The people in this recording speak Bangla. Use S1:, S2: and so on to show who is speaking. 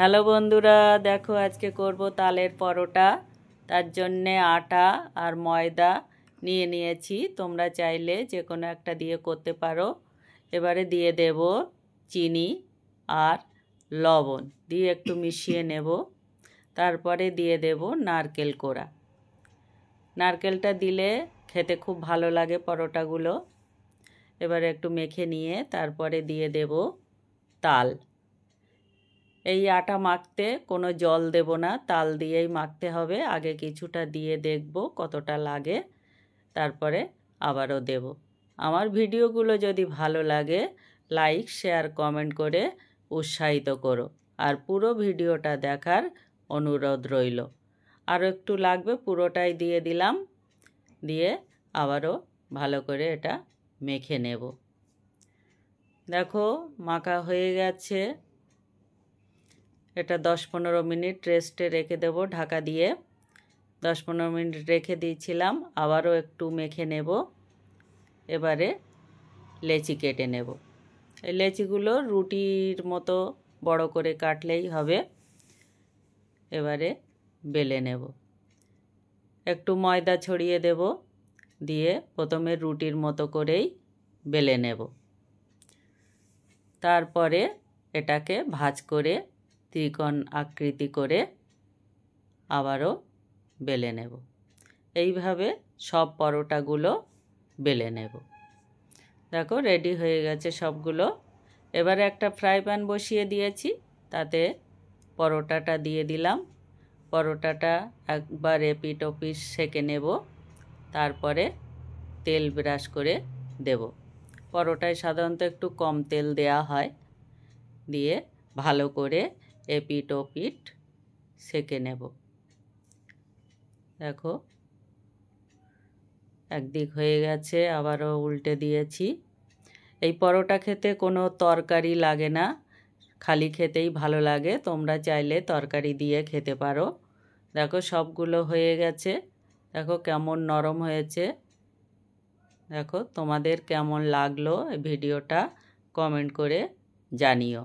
S1: হ্যালো বন্ধুরা, দেখো আজকে করব তালের পরোটা। তার জন্যে আটা আর ময়দা নিয়ে নিয়েছি। তোমরা চাইলে যে কোনো একটা দিয়ে করতে পারো। এবারে দিয়ে দেব চিনি আর লবণ দিয়ে একটু মিশিয়ে নেব। তারপরে দিয়ে দেব নারকেল কোড়া। নারকেলটা দিলে খেতে খুব ভালো লাগে পরোটাগুলো। এবারে একটু মেখে নিয়ে তারপরে দিয়ে দেব তাল। এই আটা মাখতে কোনো জল দেব না, তাল দিয়েই মাখতে হবে। আগে কিছুটা দিয়ে দেখব কতটা লাগে, তারপরে আবারও দেব। আমার ভিডিওগুলো যদি ভালো লাগে লাইক শেয়ার কমেন্ট করে উৎসাহিত করো, আর পুরো ভিডিওটা দেখার অনুরোধ রইল। আরও একটু লাগবে, পুরোটাই দিয়ে দিলাম। দিয়ে আবারও ভালো করে এটা মেখে নেব। দেখো মাখা হয়ে গেছে। এটা 10-15 মিনিট রেস্টে রেখে দেব ঢাকা দিয়ে। 10-15 মিনিট রেখে দিয়েছিলাম, আবারও একটু মেখে নেব। এবারে লেচি কেটে নেব। এই লেচিগুলো রুটির মতো বড় করে কাটলেই হবে। এবারে বেলে নেব। একটু ময়দা ছড়িয়ে দেব, দিয়ে প্রথমে রুটির মতো করেই বেলে নেব। তারপরে এটাকে ভাঁজ করে ত্রিকোণ আকৃতি করে আবারও বেলে নেব। এইভাবে সব পরোটাগুলো বেলে নেব। দেখো রেডি হয়ে গেছে সবগুলো। এবারে একটা ফ্রাই প্যান বসিয়ে দিয়েছি, তাতে পরোটাটা দিয়ে দিলাম। পরোটাটা একবার এপিট ওপিট সেঁকে নেব, তারপরে তেল ব্রাশ করে দেব। পরোটায় সাধারণত একটু কম তেল দেয়া হয়। দিয়ে ভালো করে এপিট ওপিট সেঁকে নেব। দেখো একদিক হয়ে গেছে, আবারও উল্টে দিয়েছি। এই পরোটা খেতে কোনো তরকারি লাগে না, খালি খেতেই ভালো লাগে। তোমরা চাইলে তরকারি দিয়ে খেতে পারো। দেখো সবগুলো হয়ে গেছে। দেখো কেমন নরম হয়েছে। দেখো তোমাদের কেমন লাগলো এই ভিডিওটা কমেন্ট করে জানিও।